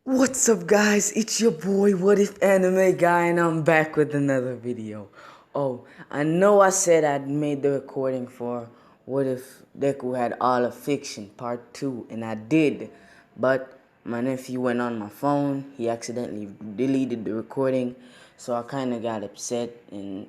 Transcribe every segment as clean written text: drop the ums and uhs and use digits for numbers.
What's up, guys? It's your boy, What If Anime Guy, and I'm back with another video. Oh, I know I said I'd made the recording for What If Deku Had All of Fiction Part 2, and I did, but my nephew went on my phone. He accidentally deleted the recording, so I kind of got upset, and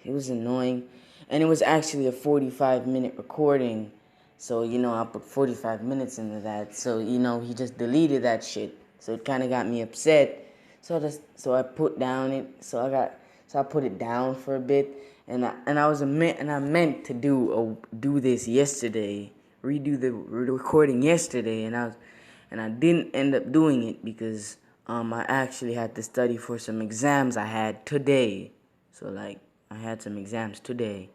it was annoying. And it was actually a 45-minute recording, so, I put 45 minutes into that. So, he just deleted that shit. So it kind of got me upset. So I put down it. So I put it down for a bit. And I meant to do this yesterday, redo the recording yesterday, and I didn't end up doing it because I actually had to study for some exams I had today. So I had some exams today.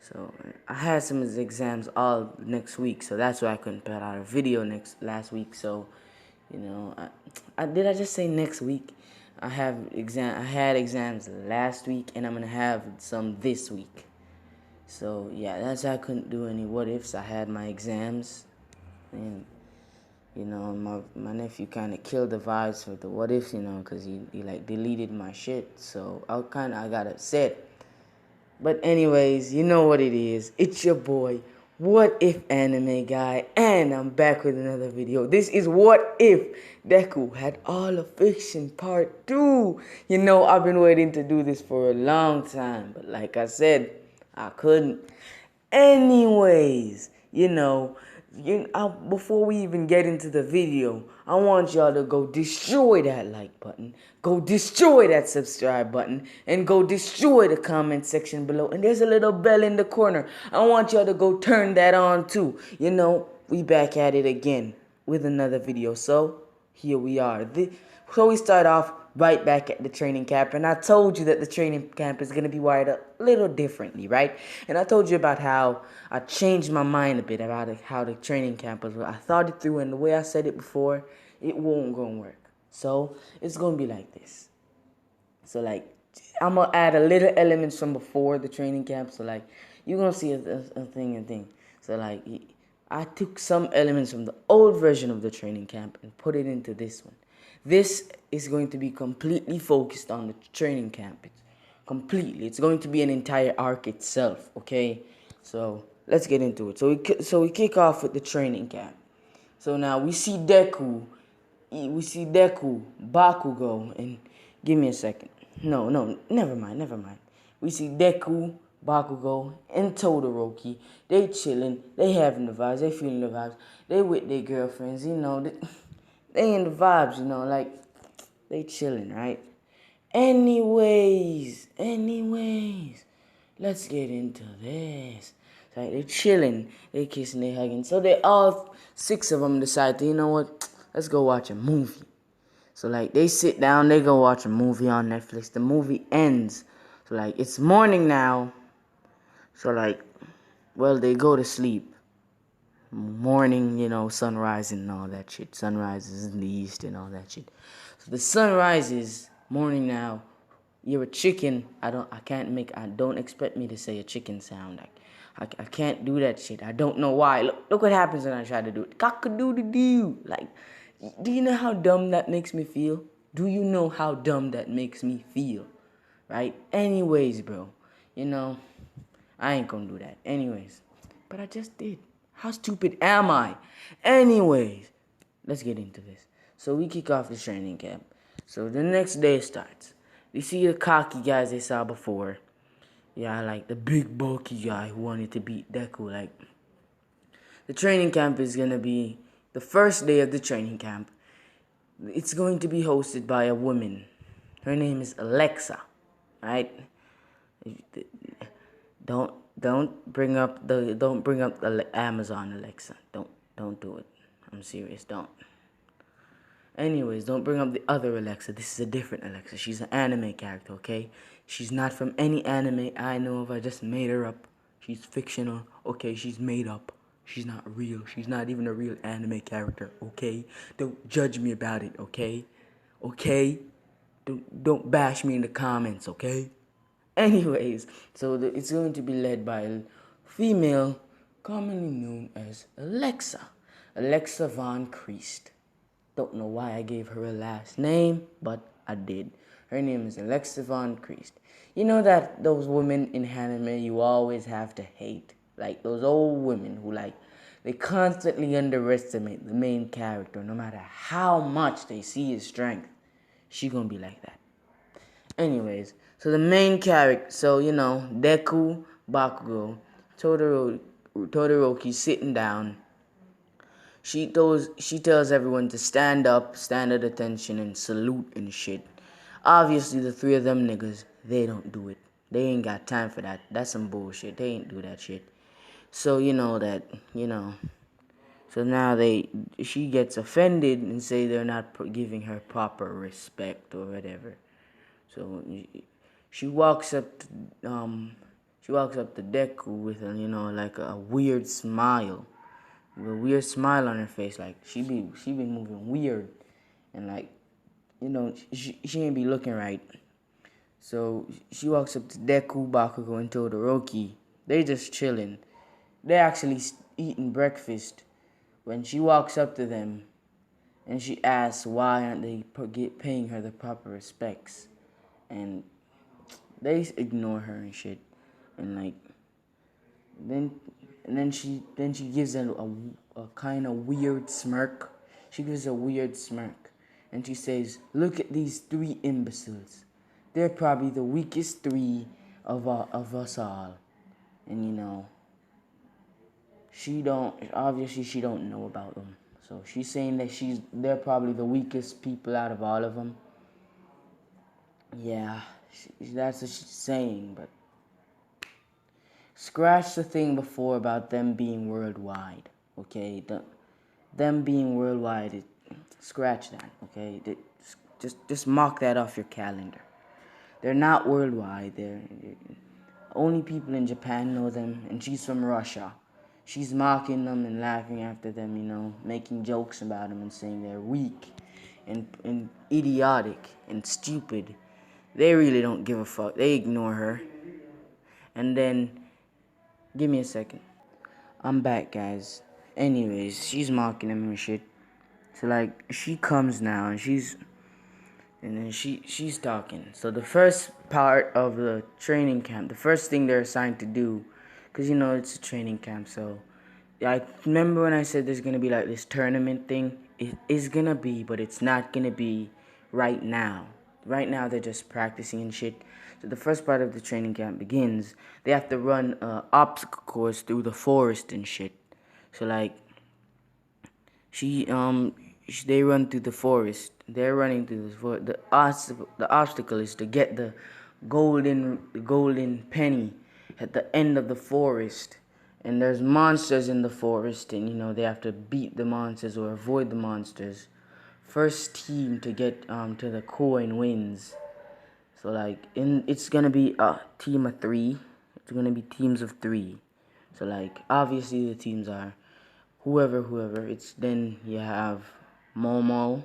So I had some exams all next week, so that's why I couldn't put out a video last week. So, I just say next week? I had exams last week, and I'm gonna have some this week. So yeah, that's why I couldn't do any what ifs. I had my exams, and my nephew kind of killed the vibes for the what ifs, because he like deleted my shit. So I got upset. But anyways, you know what it is. It's your boy, What If Anime Guy, and I'm back with another video. This is What If Deku Had All of Fiction Part 2. I've been waiting to do this for a long time, but like I said, I couldn't. Anyways, before we even get into the video, I want y'all to go destroy that like button, go destroy that subscribe button, and go destroy the comment section below. And there's a little bell in the corner. I want y'all to go turn that on too. We back at it again with another video. So here we are. So we start off right back at the training camp, and I told you that the training camp is going to be wired up a little differently, right? And I told you about how I changed my mind a bit about how the training camp was. I thought it through, and the way I said it before, it won't gonna work. So it's gonna be like this. So I'm gonna add a little elements from before the training camp. So you're gonna see a thing. So I took some elements from the old version of the training camp and put it into this one. This is going to be completely focused on the training camp. It's going to be an entire arc itself. Okay, so let's get into it. So we kick off with the training camp. So now we see Deku, Bakugo, and give me a second. No, never mind. We see Deku, Bakugo, and Todoroki. They chilling, they having the vibes, they feeling the vibes. They with their girlfriends, they in the vibes, they chilling, right? Anyways, let's get into this. So they chilling, they kissing, they hugging. So they all 6 of them decide to, you know what? Let's go watch a movie. So they sit down, they go watch a movie on Netflix. The movie ends. So it's morning now. So they go to sleep. Morning, sunrise and all that shit. Sunrise is in the east and all that shit. So the sun rises, morning now. You're a chicken. Don't expect me to say a chicken sound. I can't do that shit. I don't know why. Look what happens when I try to do it. Cock-a-doodle-doo. Do you know how dumb that makes me feel? Do you know how dumb that makes me feel? Right? Anyways, bro. I ain't gonna do that. Anyways. But I just did. How stupid am I? Anyways, let's get into this. So we kick off the training camp. So the next day starts. We see the cocky guys they saw before. Yeah, the big bulky guy who wanted to beat Deku. The training camp is gonna be the first day of the training camp. It's going to be hosted by a woman. Her name is Alexa, right? Don't bring up the Amazon Alexa. Don't do it. I'm serious. Don't. Anyways, don't bring up the other Alexa. This is a different Alexa. She's an anime character, okay? She's not from any anime I know of. I just made her up. She's fictional. Okay, she's made up. She's not real. She's not even a real anime character, okay? Don't judge me about it, okay? Okay? Don't bash me in the comments, okay? Anyways, so it's going to be led by a female commonly known as Alexa. Alexa Von Christ. Don't know why I gave her a last name, but I did. Her name is Alexa Von Christ. You know that those women in anime you always have to hate? Like those old women who they constantly underestimate the main character no matter how much they see his strength. She gonna be like that. Anyways, so the main character, so Deku, Bakugo, Todoroki sitting down. She tells everyone to stand up, stand at attention, and salute and shit. Obviously, the three of them niggas, they don't do it. They ain't got time for that. That's some bullshit. They ain't do that shit. So So now she gets offended and say they're not giving her proper respect or whatever. So she walks up to Deku with like a weird smile, with a weird smile on her face, like she be moving weird, and she ain't be looking right. So she walks up to Deku, Bakugo, and Todoroki. They just chilling. They actually eating breakfast when she walks up to them, and she asks why aren't they paying her the proper respects, and they ignore her and shit, and then she gives a kind of weird smirk. She gives a weird smirk, and she says, "Look at these three imbeciles. They're probably the weakest three of us all." And she don't know about them. So she's saying that they're probably the weakest people out of all of them. Yeah, that's what she's saying, but scratch the thing before about them being worldwide, okay? Them being worldwide, scratch that, okay? Just mark that off your calendar. They're not worldwide. They're only people in Japan know them, and she's from Russia. She's mocking them and laughing after them, making jokes about them and saying they're weak and idiotic and stupid. They really don't give a fuck. They ignore her. And then, give me a second. I'm back, guys. Anyways, she's mocking him and shit. So she comes now and then she's talking. So the first part of the training camp, the first thing they're assigned to do, because it's a training camp. So I remember when I said there's gonna be like this tournament thing. It is gonna be, but it's not gonna be right now. Right now they're just practicing and shit. So the first part of the training camp begins. They have to run an obstacle course through the forest and shit. So she they run through the forest. They're running through the forest. The obstacle is to get the golden penny at the end of the forest. And there's monsters in the forest, and they have to beat the monsters or avoid the monsters. First team to get to the coin wins. So it's gonna be a team of 3. It's gonna be teams of 3. So obviously the teams are whoever. It's then you have Momo,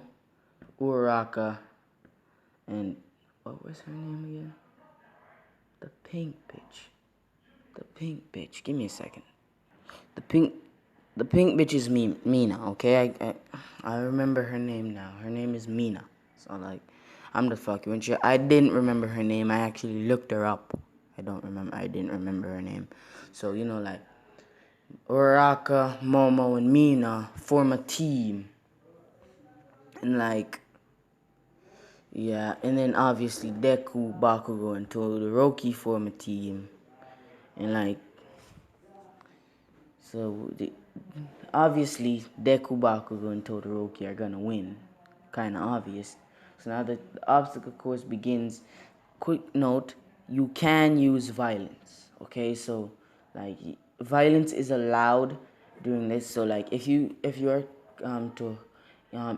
Uraraka, and what was her name again? The pink bitch. The pink bitch. Give me a second. The pink bitch is Mina. Okay, I remember her name now. Her name is Mina. So I'm the fuck you. I didn't remember her name. I actually looked her up. I didn't remember her name. So Uraraka, Momo, and Mina form a team. And yeah, and then obviously Deku, Bakugo, and Todoroki form a team. And obviously Deku, Bakugo, and Todoroki are gonna win. Kinda obvious. So now that the obstacle course begins, quick note, you can use violence. Okay, so violence is allowed during this. So if you're to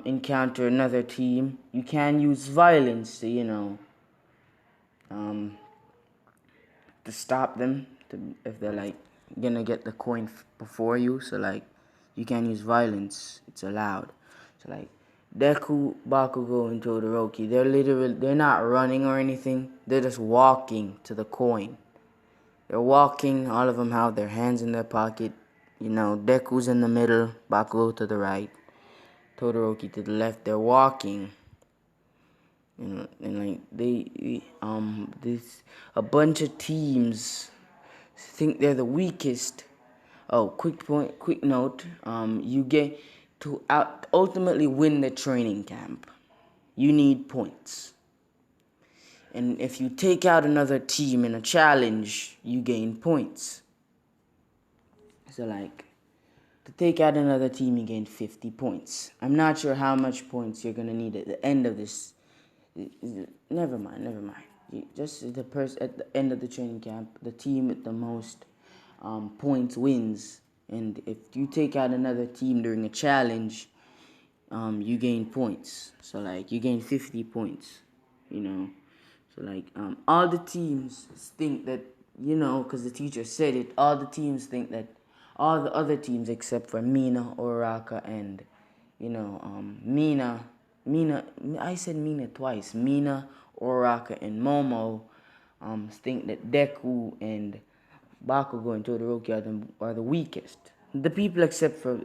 encounter another team, you can use violence to to stop them if they're gonna get the coin before you. So you can use violence. It's allowed. So Deku, Bakugo, and Todoroki, they're not running or anything. They're just walking to the coin. They're walking. All of them have their hands in their pocket. Deku's in the middle, Bakugo to the right, Todoroki to the left. They're walking. And like this a bunch of teams think they're the weakest. Oh, quick note. You get to ultimately win the training camp. You need points. And if you take out another team in a challenge, you gain points. So like, to take out another team, you gain 50 points. I'm not sure how much points you're gonna need at the end of this. Never mind. Just the person at the end of the training camp, the team with the most points wins. And if you take out another team during a challenge, you gain points. So like, you gain 50 points. So like, all the teams think that, because the teacher said it, all the teams think that all the other teams except for Mina, Oraka, and, I said Mina twice. Mina, Oraka, and Momo think that Deku and Bakugo and Todoroki are the weakest. The people except for,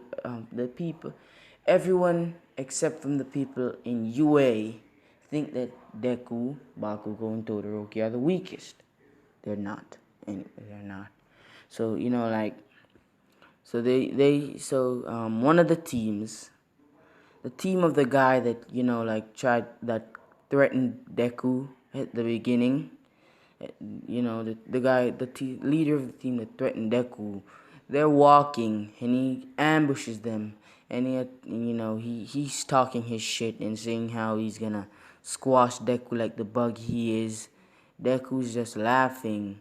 everyone except from the people in UA think that Deku, Bakugo, and Todoroki are the weakest. They're not. They're not. So, one of the teams, the team of the guy that, that threatened Deku at the beginning, the guy, leader of the team that threatened Deku, they're walking and he ambushes them, and he's talking his shit and saying how he's gonna squash Deku like the bug he is. Deku's just laughing,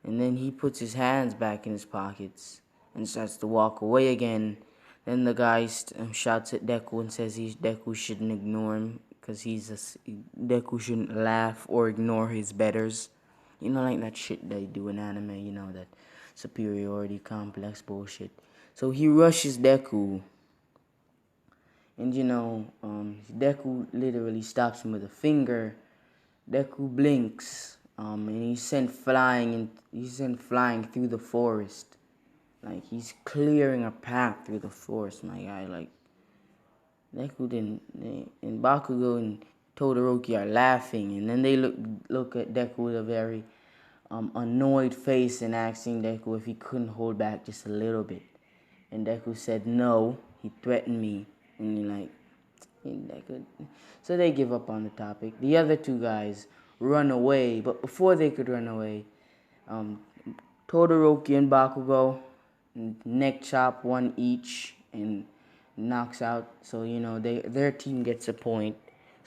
and then he puts his hands back in his pockets and starts to walk away again. Then the guy shouts at Deku and says Deku shouldn't ignore him because Deku shouldn't laugh or ignore his betters. Like that shit they do in anime, that superiority complex bullshit. So he rushes Deku, and Deku literally stops him with a finger. Deku blinks, and he's sent flying through the forest. Like, he's clearing a path through the forest, my guy. Like, Deku and Bakugo and Todoroki are laughing, and then they look at Deku with a very annoyed face and asking Deku if he couldn't hold back just a little bit. And Deku said no, he threatened me. And you're like, Deku. So they give up on the topic. The other two guys run away, but before they could run away, Todoroki and Bakugo neck chop one each and knocks out. So their team gets a point.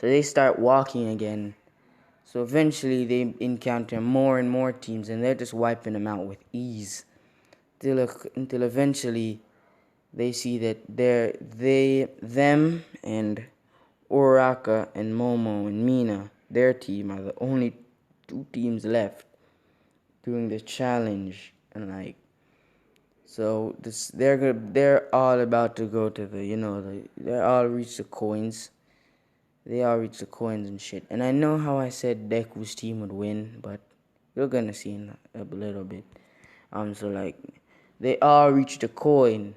So they start walking again. So eventually they encounter more and more teams, and they're just wiping them out with ease. Until eventually they see that them and Oraka and Momo and Mina, their team, are the only two teams left doing the challenge. And like, so they're all about to go to they're all reach the coins. They all reach the coins and shit. And I know how I said Deku's team would win, but you're gonna see in a little bit. So like, they all reach the coin,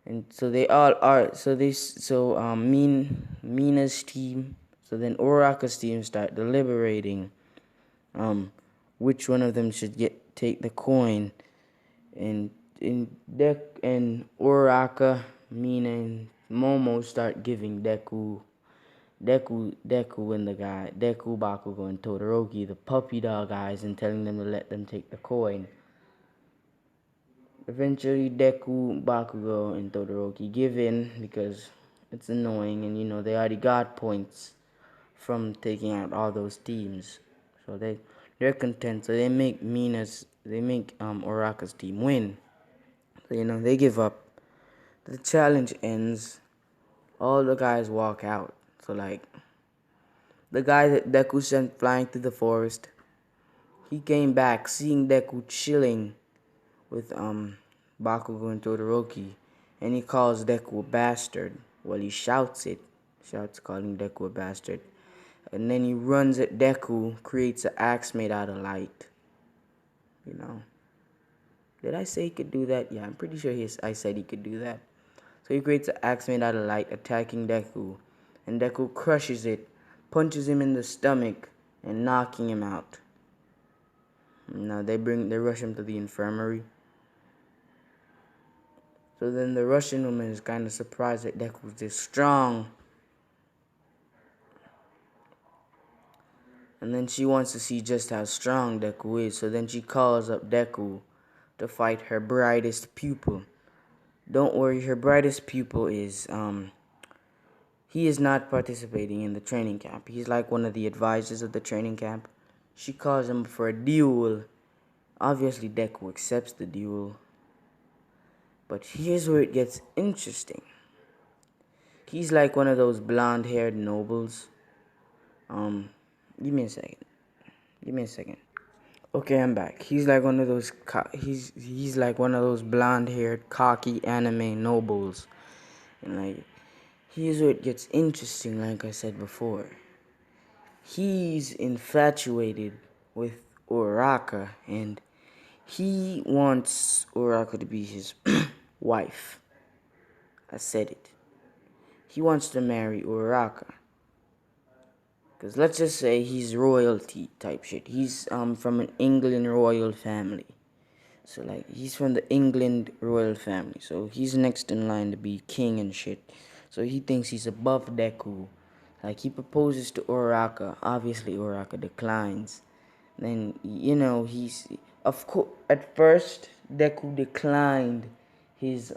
and so they all are. Mina's team. So then Oraka's team start deliberating, which one of them should take the coin, and Oraka, Mina, and Momo start giving Deku and the guy, Deku, Bakugo, and Todoroki, the puppy dog eyes, and telling them to let them take the coin. Eventually, Deku, Bakugo, and Todoroki give in because it's annoying, and they already got points from taking out all those teams. So they're content. So they make Oraka's team win. So they give up. The challenge ends. All the guys walk out. So like, the guy that Deku sent flying through the forest, he came back seeing Deku chilling with Bakugo and Todoroki, and he calls Deku a bastard. Well, he shouts calling Deku a bastard. And then he runs at Deku, creates an axe made out of light. Did I say he could do that? Yeah, I'm pretty sure I said he could do that. So he creates an axe made out of light, attacking Deku. And Deku crushes it, punches him in the stomach, and knocking him out. Now they rush him to the infirmary. So then the Russian woman is kind of surprised that Deku's this strong. And then she wants to see just how strong Deku is. So then she calls up Deku to fight her brightest pupil. Don't worry, her brightest pupil is, he is not participating in the training camp. He's like one of the advisors of the training camp. She calls him for a duel. Obviously, Deku accepts the duel. But here's where it gets interesting. He's like one of those blonde-haired nobles. Give me a second. Okay, I'm back. He's like one of those he's like one of those blonde-haired, cocky anime nobles. And like, here's where it gets interesting, like I said before. He's infatuated with Uraraka, and he wants Uraraka to be his wife. I said it. He wants to marry Uraraka. Because let's just say he's royalty type shit. He's from an England royal family. So like, he's from the England royal family. So he's next in line to be king and shit. So he thinks he's above Deku. Like, he proposes to Uraraka. Obviously Uraraka declines. Then, you know, of course, at first Deku declined his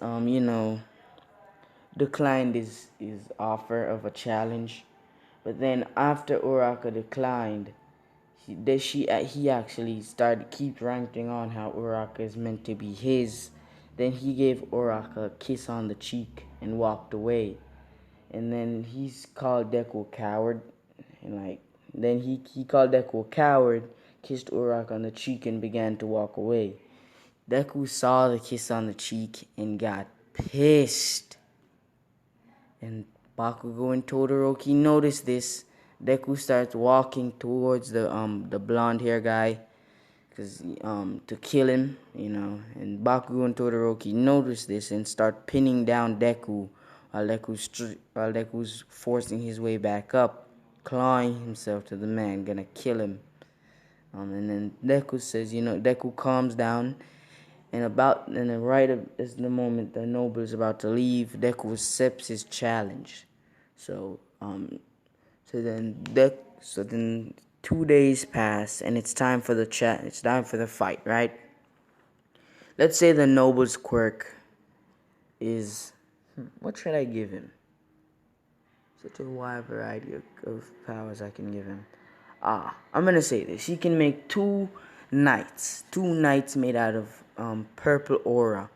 his offer of a challenge. But then after Uraraka declined, he actually keep ranting on how Uraraka is meant to be his. Then he gave Uraraka a kiss on the cheek and walked away. And then he's called Deku a coward. And like, then he called Deku a coward, kissed Uraraka on the cheek, and began to walk away. Deku saw the kiss on the cheek and got pissed. And Bakugo and Todoroki notice this. Deku starts walking towards the blonde hair guy, to kill him, And Bakugo and Todoroki notice this and start pinning down Deku, while Deku's forcing his way back up, clawing himself to the man, gonna kill him. And then Deku says, Deku calms down. And then right as the moment the noble is about to leave, Deku accepts his challenge. So then 2 days pass, and it's time for the It's time for the fight, right? Let's say the noble's quirk is, what should I give him? Such a wide variety of powers I can give him. I'm gonna say this. He can make two knights made out of purple aura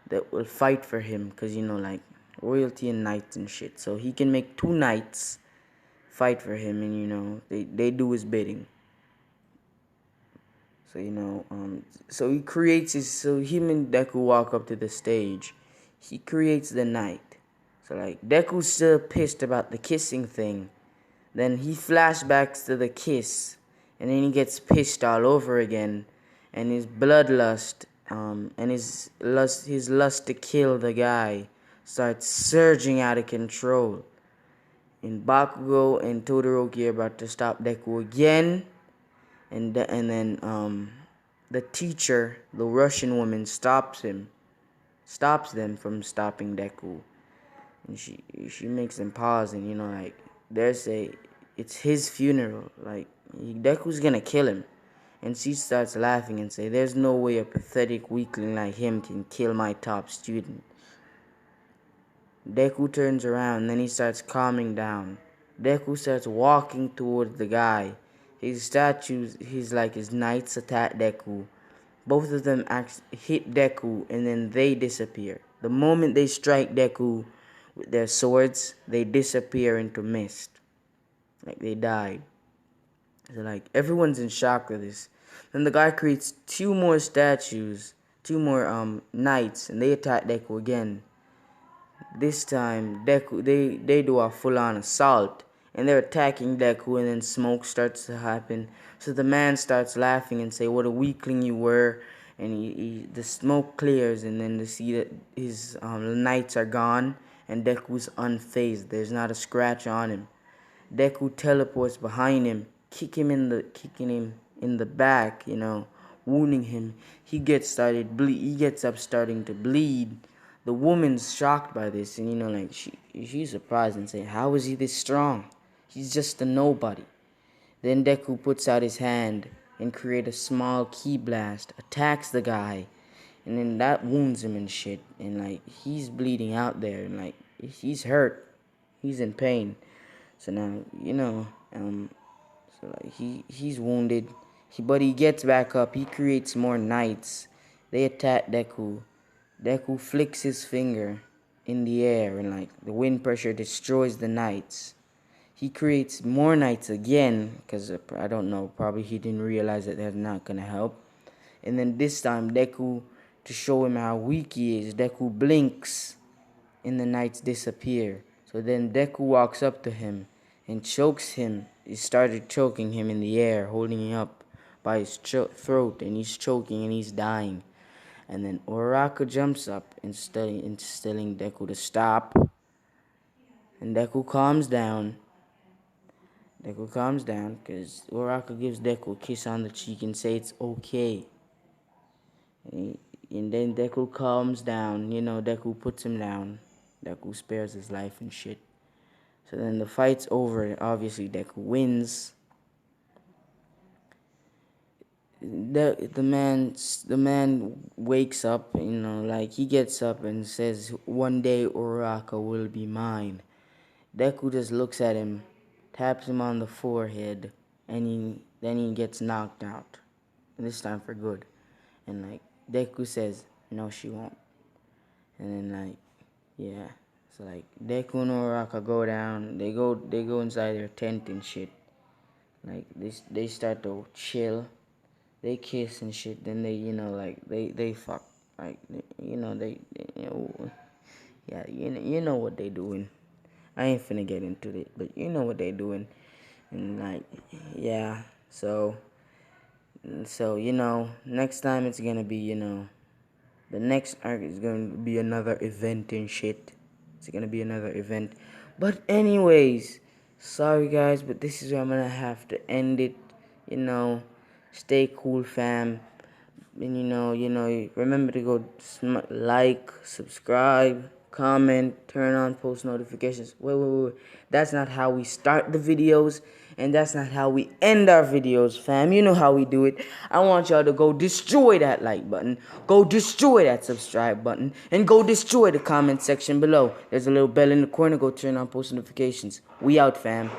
that will fight for him, because like royalty and knights and shit. So he can make two knights fight for him, and they do his bidding. So so he creates so him and Deku walk up to the stage. He creates the knight. So like, Deku's still pissed about the kissing thing. Then he flashbacks to the kiss, and then he gets pissed all over again, and his bloodlust, and his lust to kill the guy starts surging out of control. And Bakugo and Todoroki are about to stop Deku again, and then the teacher, the Russian woman, stops them from stopping Deku, and she makes them pause, and like, it's his funeral, like Deku's gonna kill him, and she starts laughing and say, "There's no way a pathetic weakling like him can kill my top student." Deku turns around, and then he starts calming down. Deku starts walking towards the guy. His knights attack Deku. Both of them hit Deku, and then they disappear. The moment they strike Deku with their swords, they disappear into mist. Like, they died. So like, everyone's in shock of this. Then the guy creates two more knights, and they attack Deku again. This time, Deku, they do a full-on assault, and they're attacking Deku, and then smoke starts to happen. So the man starts laughing and say, "What a weakling you were," and the smoke clears, and then they see that his knights are gone, and Deku's unfazed. There's not a scratch on him. Deku teleports behind him, kicking him in the back, wounding him. He gets up starting to bleed. The woman's shocked by this, and like she's surprised and saying, "How is he this strong? He's just a nobody." Then Deku puts out his hand and creates a small ki blast, attacks the guy, and then that wounds him and shit. And like he's bleeding out there, and like he's hurt, he's in pain. So now so like he's wounded, but he gets back up. He creates more knights. They attack Deku. Deku flicks his finger in the air, and like the wind pressure destroys the knights. He creates more knights again, because I don't know, probably he didn't realize that that's not going to help. And then this time, Deku, to show him how weak he is, Deku blinks, and the knights disappear. So then Deku walks up to him and chokes him. He started choking him in the air, holding him up by his throat, and he's choking and he's dying. And then Uraraka jumps up, telling Deku to stop. And Deku calms down. Because Uraraka gives Deku a kiss on the cheek and say it's okay. And then Deku calms down. Deku puts him down. Deku spares his life and shit. So then the fight's over. Obviously, Deku wins. The man wakes up. Like he gets up and says, "One day Uraraka will be mine." Deku just looks at him, taps him on the forehead, and then he gets knocked out. And this time for good. And like Deku says, "No, she won't." And then like, yeah. So like Deku and Uraraka go down. They go inside their tent and shit. Like they start to chill. They kiss and shit. Then they fuck. Like yeah, you know what they doing. I ain't finna get into it, but you know what they doing. And like, yeah. So next time it's gonna be, the next arc is gonna be another event and shit. It's gonna be another event. But anyways, sorry guys, but this is where I'm gonna have to end it. Stay cool, fam. And remember to go like, subscribe, comment, turn on post notifications. Wait. That's not how we start the videos, and that's not how we end our videos, fam. You know how we do it. I want y'all to go destroy that like button, go destroy that subscribe button, and go destroy the comment section below. There's a little bell in the corner. Go turn on post notifications. We out, fam.